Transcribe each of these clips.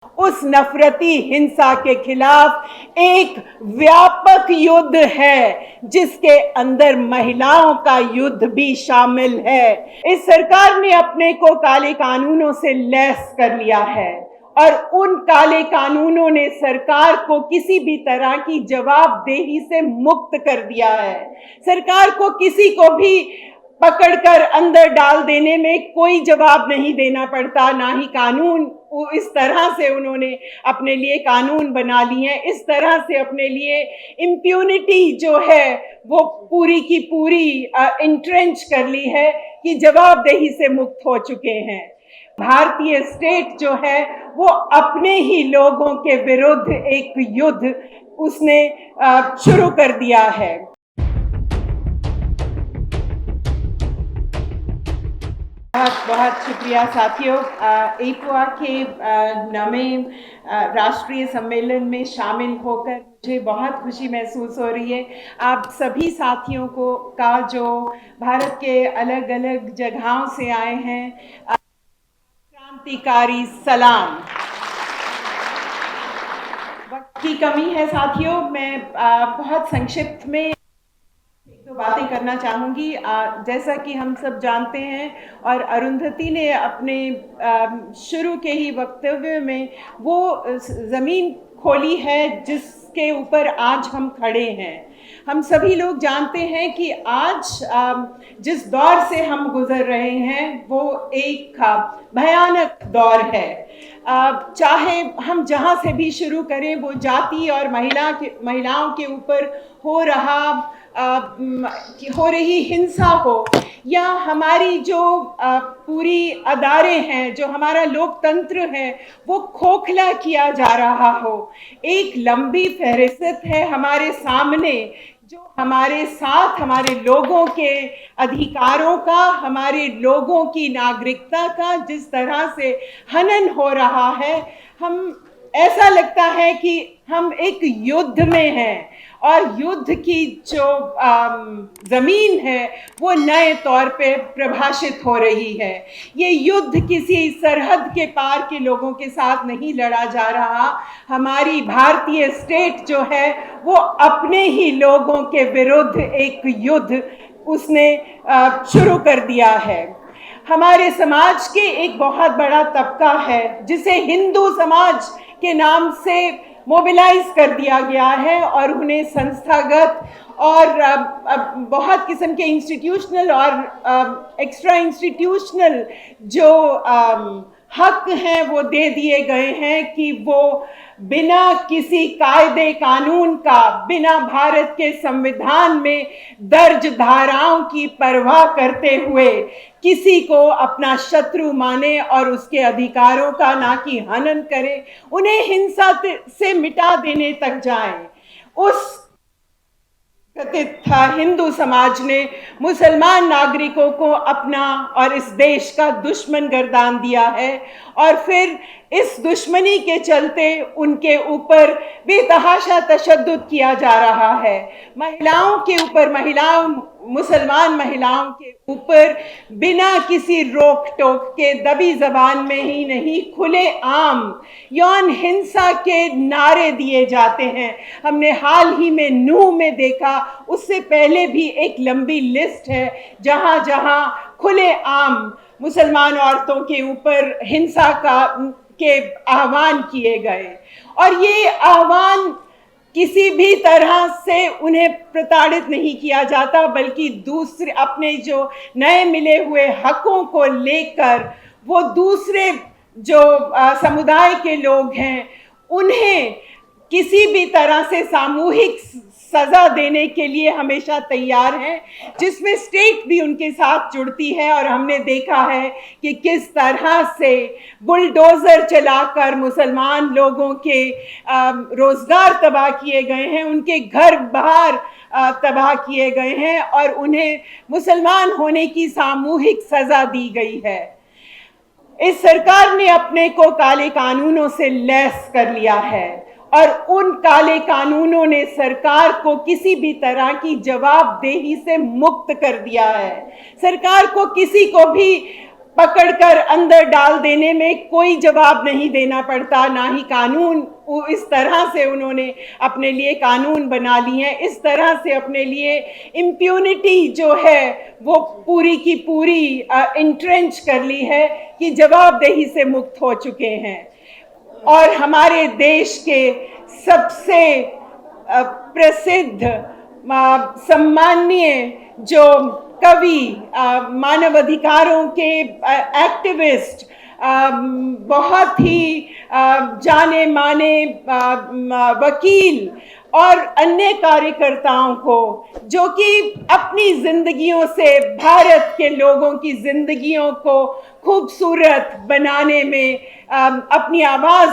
उस नफरती हिंसा के खिलाफ एक व्यापक युद्ध है जिसके अंदर महिलाओं का युद्ध भी शामिल है। इस सरकार ने अपने को काले कानूनों से लैस कर लिया है और उन काले कानूनों ने सरकार को किसी भी तरह की जवाबदेही से मुक्त कर दिया है। सरकार को किसी को भी पकड़कर अंदर डाल देने में कोई जवाब नहीं देना पड़ता, ना ही कानून इस तरह से उन्होंने अपने लिए कानून बना लिए हैं, इस तरह से अपने लिए इम्प्यूनिटी जो है वो पूरी की पूरी इंट्रेंच कर ली है कि जवाबदेही से मुक्त हो चुके हैं। भारतीय स्टेट जो है वो अपने ही लोगों के विरुद्ध एक युद्ध उसने शुरू कर दिया है। बहुत बहुत शुक्रिया साथियों। एपुआ के नवे राष्ट्रीय सम्मेलन में शामिल होकर मुझे बहुत खुशी महसूस हो रही है। आप सभी साथियों का जो भारत के अलग अलग जगहों से आए हैं, क्रांतिकारी सलाम। वक्त की कमी है साथियों, मैं बहुत संक्षिप्त में तो बातें करना चाहूँगी। जैसा कि हम सब जानते हैं और अरुंधति ने अपने शुरू के ही वक्तव्य में वो ज़मीन खोली है जिसके ऊपर आज हम खड़े हैं। हम सभी लोग जानते हैं कि आज जिस दौर से हम गुजर रहे हैं वो एक भयानक दौर है। चाहे हम जहाँ से भी शुरू करें, वो जाति और महिलाओं के ऊपर हो रही हिंसा हो या हमारी जो पूरी अदारे हैं, जो हमारा लोकतंत्र है वो खोखला किया जा रहा हो। एक लंबी फहरिस्त है हमारे सामने जो हमारे साथ हमारे लोगों के अधिकारों का, हमारे लोगों की नागरिकता का जिस तरह से हनन हो रहा है। हम ऐसा लगता है कि हम एक युद्ध में हैं और युद्ध की जो ज़मीन है वो नए तौर पे प्रभाषित हो रही है। ये युद्ध किसी सरहद के पार के लोगों के साथ नहीं लड़ा जा रहा। हमारी भारतीय स्टेट जो है वो अपने ही लोगों के विरुद्ध एक युद्ध उसने शुरू कर दिया है। हमारे समाज के एक बहुत बड़ा तबका है जिसे हिंदू समाज के नाम से मोबिलाइज कर दिया गया है और उन्हें संस्थागत और बहुत किस्म के इंस्टीट्यूशनल और एक्स्ट्रा इंस्टीट्यूशनल जो हक हैं वो दे दिए गए हैं कि वो बिना किसी कायदे कानून का, बिना भारत के संविधान में दर्ज धाराओं की परवाह करते हुए किसी को अपना शत्रु माने और उसके अधिकारों का ना कि हनन करे, उन्हें हिंसा से मिटा देने तक जाए। उस हिंदू समाज ने मुसलमान नागरिकों को अपना और इस देश का दुश्मन गर्दान दिया है और फिर इस दुश्मनी के चलते उनके ऊपर बेतहाशा तशद्दुद किया जा रहा है। महिलाओं के ऊपर, मुसलमान महिलाओं के ऊपर बिना किसी रोक टोक के दबी जबान में ही नहीं, खुले आम यौन हिंसा के नारे दिए जाते हैं। हमने हाल ही में नूह में देखा, उससे पहले भी एक लंबी लिस्ट है जहां जहां खुले आम मुसलमान औरतों के ऊपर हिंसा के आह्वान किए गए और ये आह्वान किसी भी तरह से उन्हें प्रताड़ित नहीं किया जाता, बल्कि दूसरे अपने जो नए मिले हुए हकों को लेकर वो दूसरे जो समुदाय के लोग हैं उन्हें किसी भी तरह से सामूहिक सजा देने के लिए हमेशा तैयार हैं, जिसमें स्टेट भी उनके साथ जुड़ती है। और हमने देखा है कि किस तरह से बुलडोजर चलाकर मुसलमान लोगों के रोजगार तबाह किए गए हैं, उनके घर बाहर तबाह किए गए हैं और उन्हें मुसलमान होने की सामूहिक सजा दी गई है। इस सरकार ने अपने को काले कानूनों से लैस कर लिया है और उन काले कानूनों ने सरकार को किसी भी तरह की जवाबदेही से मुक्त कर दिया है। सरकार को किसी को भी पकड़कर अंदर डाल देने में कोई जवाब नहीं देना पड़ता, ना ही कानून इस तरह से उन्होंने अपने लिए कानून बना लिए हैं, इस तरह से अपने लिए इम्प्यूनिटी जो है वो पूरी की पूरी इंट्रेंच कर ली है कि जवाबदेही से मुक्त हो चुके हैं। और हमारे देश के सबसे प्रसिद्ध सम्माननीय जो कवि, मानव अधिकारों के एक्टिविस्ट, बहुत ही जाने माने वकील और अन्य कार्यकर्ताओं को, जो कि अपनी जिंदगियों से भारत के लोगों की जिंदगियों को खूबसूरत बनाने में अपनी आवाज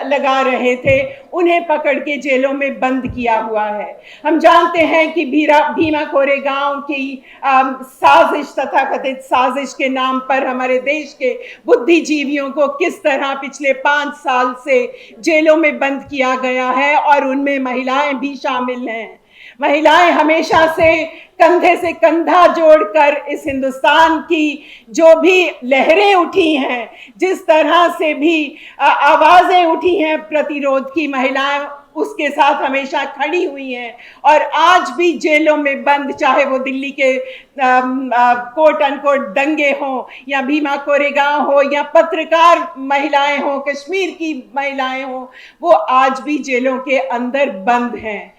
लगा रहे थे, उन्हें पकड़ के जेलों में बंद किया हुआ है। हम जानते हैं कि भीमा कोरेगांव की साजिश, तथाकथित साजिश के नाम पर हमारे देश के बुद्धिजीवियों को किस तरह पिछले 5 साल से जेलों में बंद किया गया है, और उनमें महिलाएं भी शामिल हैं। महिलाएं हमेशा से कंधा जोड़कर इस हिंदुस्तान की जो भी लहरें उठी हैं, जिस तरह से भी आवाजें उठी हैं प्रतिरोध की, महिलाएं उसके साथ हमेशा खड़ी हुई हैं। और आज भी जेलों में बंद, चाहे वो दिल्ली के कोट अनकोट दंगे हों, या भीमा कोरेगांव हो, या पत्रकार महिलाएं हों, कश्मीर की महिलाएं हों, वो आज भी जेलों के अंदर बंद हैं।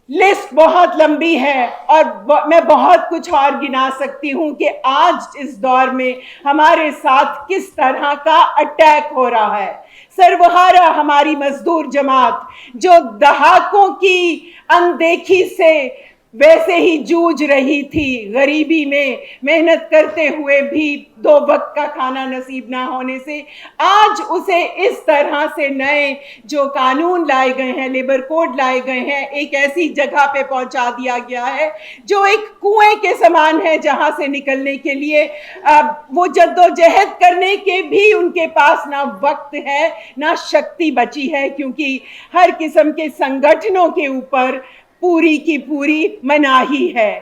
लिस्ट बहुत लंबी है और मैं बहुत कुछ और गिना सकती हूं कि आज इस दौर में हमारे साथ किस तरह का अटैक हो रहा है। सर्वहारा हमारी मजदूर जमात, जो दहाकों की अनदेखी से वैसे ही जूझ रही थी, गरीबी में मेहनत करते हुए भी 2 वक्त का खाना नसीब ना होने से, आज उसे इस तरह से नए जो कानून लाए गए हैं, लेबर कोड लाए गए हैं, एक ऐसी जगह पे पहुंचा दिया गया है जो एक कुएं के समान है, जहां से निकलने के लिए वो जद्दोजहद करने के भी उनके पास ना वक्त है ना शक्ति बची है, क्योंकि हर किस्म के संगठनों के ऊपर पूरी की पूरी मनाही है।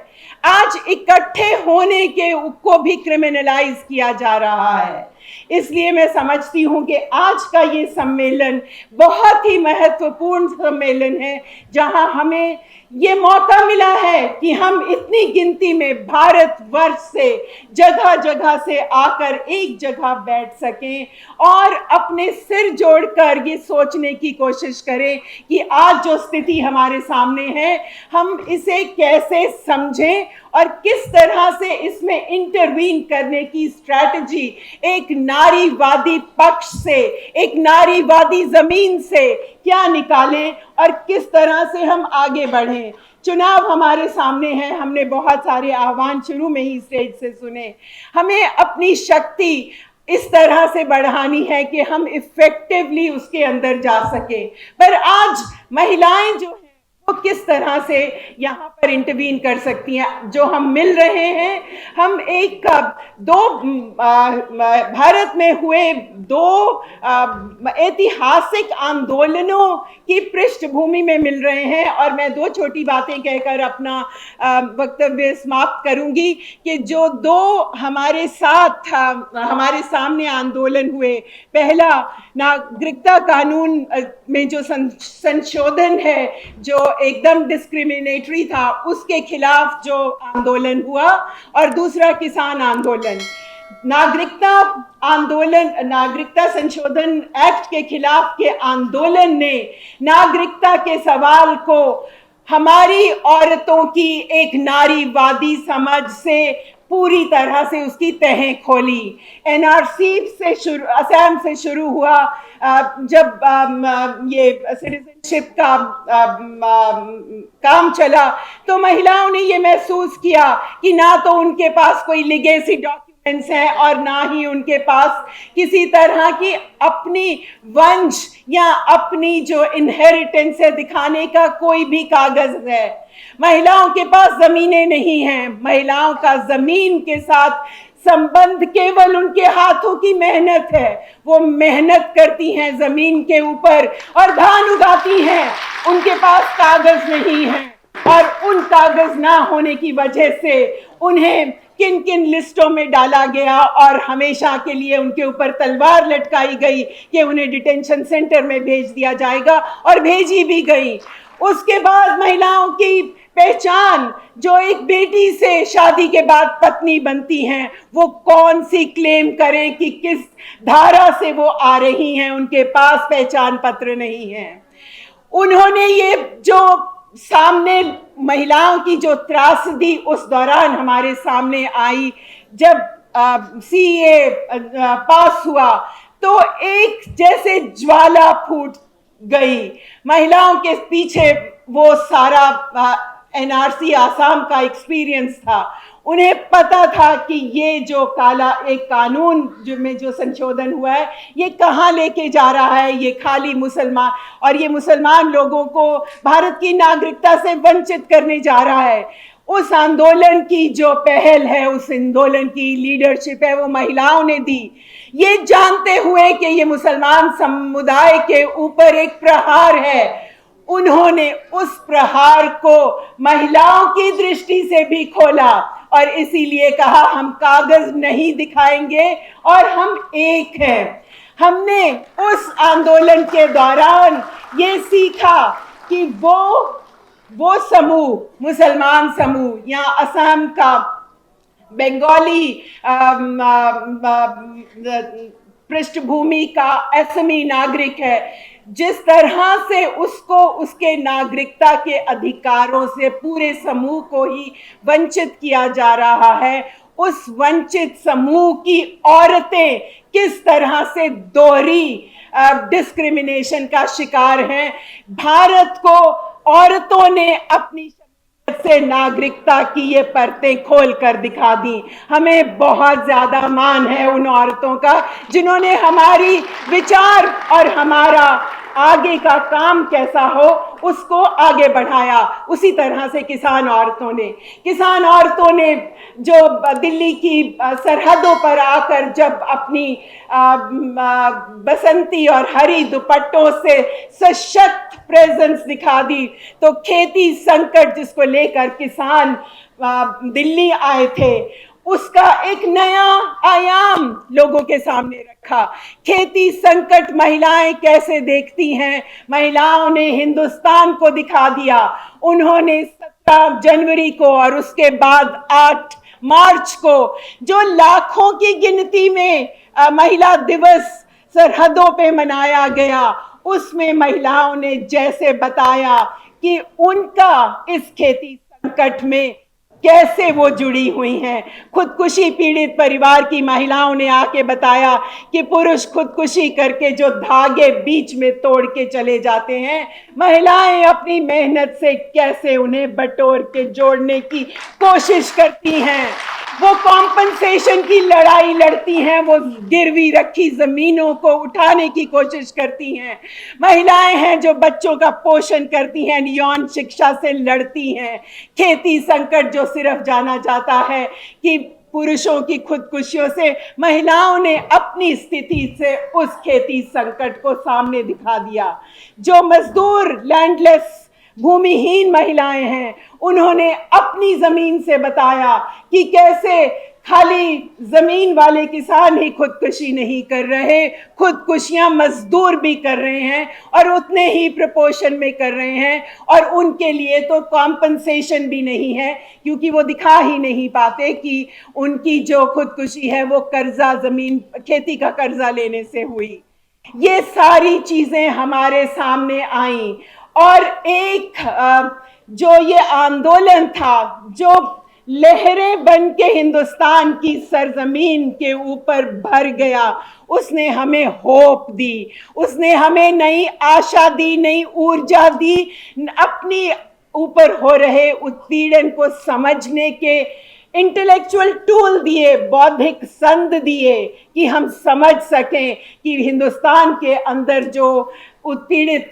आज इकट्ठे होने को भी क्रिमिनलाइज किया जा रहा है। इसलिए मैं समझती हूं कि आज का ये सम्मेलन बहुत ही महत्वपूर्ण सम्मेलन है, जहां हमें ये मौका मिला है कि हम इतनी गिनती में भारतवर्ष से जगह जगह से आकर एक जगह बैठ सकें और अपने सिर जोड़कर ये सोचने की कोशिश करें कि आज जो स्थिति हमारे सामने है, हम इसे कैसे समझें और किस तरह से इसमें इंटरवीन करने की स्ट्रैटेजी एक नारीवादी पक्ष से, एक नारीवादी जमीन से क्या निकालें और किस तरह से हम आगे बढ़ें। चुनाव हमारे सामने हैं, हमने बहुत सारे आह्वान शुरू में ही स्टेज से सुने। हमें अपनी शक्ति इस तरह से बढ़ानी है कि हम इफेक्टिवली उसके अंदर जा सके। पर आज महिलाएं जो वो किस तरह से यहाँ पर इंटरवीन कर सकती हैं। जो हम मिल रहे हैं, हम एक भारत में हुए 2 ऐतिहासिक आंदोलनों की पृष्ठभूमि में मिल रहे हैं, और मैं 2 छोटी बातें कहकर अपना वक्तव्य समाप्त करूंगी कि जो 2 हमारे सामने आंदोलन हुए, पहला नागरिकता कानून में जो संशोधन है जो एकदम डिस्क्रिमिनेटरी था, उसके खिलाफ जो आंदोलन हुआ, और दूसरा किसान आंदोलन। नागरिकता संशोधन एक्ट के खिलाफ के आंदोलन ने नागरिकता के सवाल को हमारी औरतों की एक नारीवादी समझ से पूरी तरह से उसकी तहें खोली। एनआरसी से शुरू, असम से शुरू हुआ, जब ये सिटीजनशिप का काम चला, तो महिलाओं ने ये महसूस किया कि ना तो उनके पास कोई लीगेसी डॉक्यूमेंट्स हैं और ना ही उनके पास किसी तरह की अपनी वंश या अपनी जो इनहेरिटेंस है दिखाने का कोई भी कागज है। महिलाओं के पास जमीनें नहीं हैं, महिलाओं का जमीन के साथ संबंध केवल उनके हाथों की मेहनत है। वो मेहनत करती हैं जमीन के ऊपर और धान उगाती हैं, उनके पास कागज नहीं है, और उन कागज ना होने की वजह से उन्हें किन किन लिस्टों में डाला गया और हमेशा के लिए उनके ऊपर तलवार लटकाई गई कि उन्हें डिटेंशन सेंटर में भेज दिया जाएगा, और भेजी भी गई। उसके बाद महिलाओं की पहचान, जो एक बेटी से शादी के बाद पत्नी बनती हैं, वो कौन सी क्लेम करें कि किस धारा से वो आ रही हैं, उनके पास पहचान पत्र नहीं है। उन्होंने ये जो सामने महिलाओं की जो त्रासदी उस दौरान हमारे सामने आई, जब सीए पास हुआ तो एक जैसे ज्वाला फूट गई महिलाओं के पीछे। वो सारा एनआरसी आसाम का एक्सपीरियंस था, उन्हें पता था कि ये जो काला एक कानून जो संशोधन हुआ है, ये कहाँ लेके जा रहा है। ये खाली मुसलमान, और ये मुसलमान लोगों को भारत की नागरिकता से वंचित करने जा रहा है। उस आंदोलन की जो पहल है, उस आंदोलन की लीडरशिप है, वो महिलाओं ने दी, ये जानते हुए कि ये मुसलमान समुदाय के ऊपर एक प्रहार है। उन्होंने उस प्रहार को महिलाओं की दृष्टि से भी खोला और इसीलिए कहा हम कागज नहीं दिखाएंगे और हम एक हैं। हमने उस आंदोलन के दौरान ये सीखा कि वो समूह, मुसलमान समूह, या असम का बंगाली पृष्ठभूमि का असमी नागरिक है, जिस तरह से उसको उसके नागरिकता के अधिकारों से पूरे समूह को ही वंचित किया जा रहा है, उस वंचित समूह की औरतें किस तरह से दोहरी डिस्क्रिमिनेशन का शिकार हैं। भारत को औरतों ने अपनी से नागरिकता की ये परतें खोल कर दिखा दी। हमें बहुत ज्यादा मान है उन औरतों का जिन्होंने हमारी विचार और हमारा आगे का काम कैसा हो उसको आगे बढ़ाया। उसी तरह से किसान औरतों ने जो दिल्ली की सरहदों पर आकर जब अपनी बसंती और हरी दुपट्टों से सशक्त प्रेजेंस दिखा दी, तो खेती संकट जिसको लेकर किसान दिल्ली आए थे, उसका एक नया आयाम लोगों के सामने रखा। खेती संकट महिलाएं कैसे देखती हैं, महिलाओं ने हिंदुस्तान को दिखा दिया। उन्होंने 17 जनवरी को और उसके बाद 8 मार्च को जो लाखों की गिनती में महिला दिवस सरहदों पे मनाया गया, उसमें महिलाओं ने जैसे बताया कि उनका इस खेती संकट में कैसे वो जुड़ी हुई हैं। खुदकुशी पीड़ित परिवार की महिलाओं ने आके बताया कि पुरुष खुदकुशी करके जो धागे बीच में तोड़ के चले जाते हैं, महिलाएं अपनी मेहनत से कैसे उन्हें बटोर के जोड़ने की कोशिश करती हैं। वो कॉम्पनसेशन की लड़ाई लड़ती हैं, वो गिरवी रखी जमीनों को उठाने की कोशिश करती हैं। महिलाएं हैं जो बच्चों का पोषण करती हैं, यौन शिक्षा से लड़ती हैं। खेती संकट जो सिर्फ जाना जाता है कि पुरुषों की खुदकुशियों से, महिलाओं ने अपनी स्थिति से उस खेती संकट को सामने दिखा दिया। जो मजदूर लैंडलेस भूमिहीन महिलाएं हैं, उन्होंने अपनी जमीन से बताया कि कैसे खाली जमीन वाले किसान ही खुदकुशी नहीं कर रहे, खुदकुशियां मजदूर भी कर रहे हैं और उतने ही प्रपोर्शन में कर रहे हैं, और उनके लिए तो कॉम्पनसेशन भी नहीं है क्योंकि वो दिखा ही नहीं पाते कि उनकी जो खुदकुशी है वो कर्जा, जमीन खेती का कर्जा लेने से हुई। ये सारी चीजें हमारे सामने आई और एक जो ये आंदोलन था, जो लहरें बन के हिंदुस्तान की सरजमीन के ऊपर भर गया, उसने हमें होप दी, उसने हमें नई आशा दी, नई ऊर्जा दी, अपनी ऊपर हो रहे उत्पीड़न को समझने के इंटेलेक्चुअल टूल दिए, बौद्धिक संद दिए कि हम समझ सकें कि हिंदुस्तान के अंदर जो उत्पीड़ित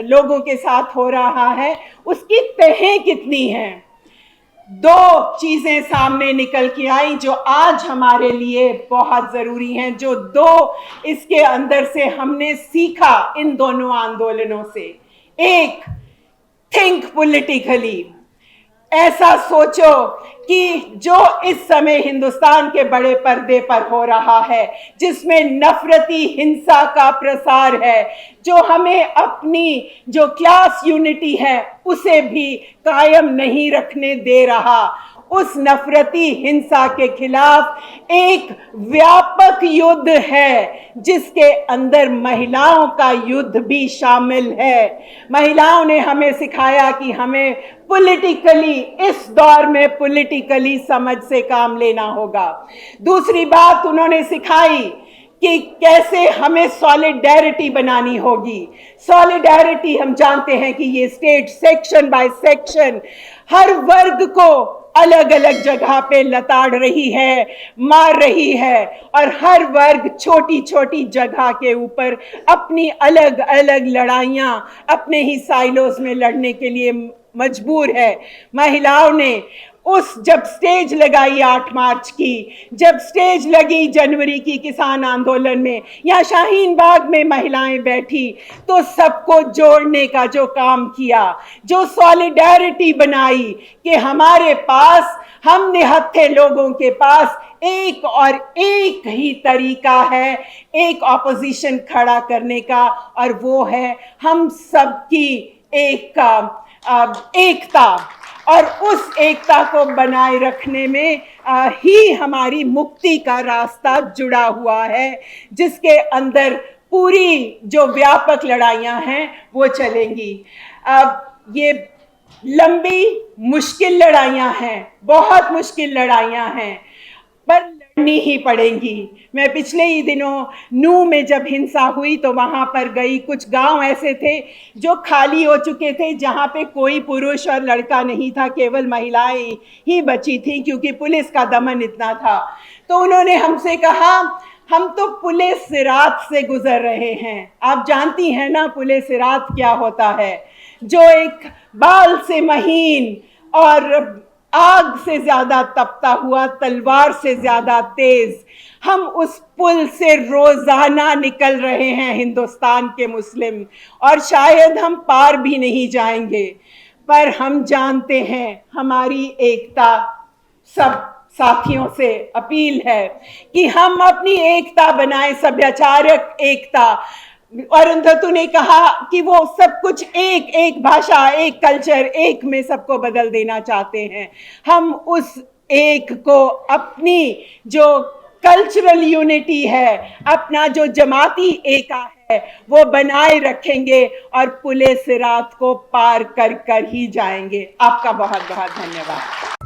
लोगों के साथ हो रहा है उसकी तहें कितनी हैं। 2 चीजें सामने निकल के आई जो आज हमारे लिए बहुत जरूरी हैं, जो 2 इसके अंदर से हमने सीखा इन दोनों आंदोलनों से। एक, थिंक पॉलिटिकली, ऐसा सोचो कि जो इस समय हिंदुस्तान के बड़े पर्दे पर हो रहा है, जिसमें नफरती हिंसा का प्रसार है, जो हमें अपनी जो क्लास यूनिटी है उसे भी कायम नहीं रखने दे रहा, उस नफरती हिंसा के खिलाफ एक व्यापक युद्ध है जिसके अंदर महिलाओं का युद्ध भी शामिल है। महिलाओं ने हमें सिखाया कि हमें पॉलिटिकली, इस दौर में पॉलिटिकली समझ से काम लेना होगा। दूसरी बात उन्होंने सिखाई कि कैसे हमें सॉलिडेरिटी बनानी होगी। सॉलिडेरिटी हम जानते हैं कि ये स्टेट सेक्शन बाय सेक्शन हर वर्ग को अलग अलग जगह पे लताड़ रही है, मार रही है, और हर वर्ग छोटी छोटी जगह के ऊपर अपनी अलग अलग लड़ाइयां अपने ही साइलोस में लड़ने के लिए मजबूर है। महिलाओं ने जब स्टेज लगाई 8 मार्च की, जब स्टेज लगी जनवरी की किसान आंदोलन में, या शाहीन बाग में महिलाएं बैठी, तो सबको जोड़ने का जो काम किया, जो सॉलिडेरिटी बनाई कि हमारे पास, हम निहत्थे लोगों के पास एक और एक ही तरीका है एक ऑपोजिशन खड़ा करने का, और वो है हम सबकी एकता। और उस एकता को बनाए रखने में ही हमारी मुक्ति का रास्ता जुड़ा हुआ है, जिसके अंदर पूरी जो व्यापक लड़ाइयां हैं वो चलेंगी। ये लंबी मुश्किल लड़ाइयां हैं, बहुत मुश्किल लड़ाइयां हैं, पर लड़नी ही पड़ेंगी। मैं पिछले ही दिनों नूह में जब हिंसा हुई तो वहां पर गई। कुछ गांव ऐसे थे जो खाली हो चुके थे, जहां पे कोई पुरुष और लड़का नहीं था, केवल महिलाएं ही बची थी क्योंकि पुलिस का दमन इतना था। तो उन्होंने हमसे कहा, हम तो पुलिस सिरात से गुजर रहे हैं। आप जानती हैं ना पुलिस सिरात क्या होता है, जो एक बाल से महीन और आग से ज्यादा तपता हुआ, तलवार से ज्यादा तेज, हम उस पुल से रोजाना निकल रहे हैं हिंदुस्तान के मुस्लिम, और शायद हम पार भी नहीं जाएंगे। पर हम जानते हैं, हमारी एकता, सब साथियों से अपील है कि हम अपनी एकता बनाएं, सभ्याचारक एकता। अरुंधति ने कहा कि वो सब कुछ एक भाषा, एक कल्चर, एक में सबको बदल देना चाहते हैं। हम उस एक को, अपनी जो कल्चरल यूनिटी है, अपना जो जमाती एका है, वो बनाए रखेंगे और पुलिस रात को पार कर ही जाएंगे। आपका बहुत बहुत धन्यवाद।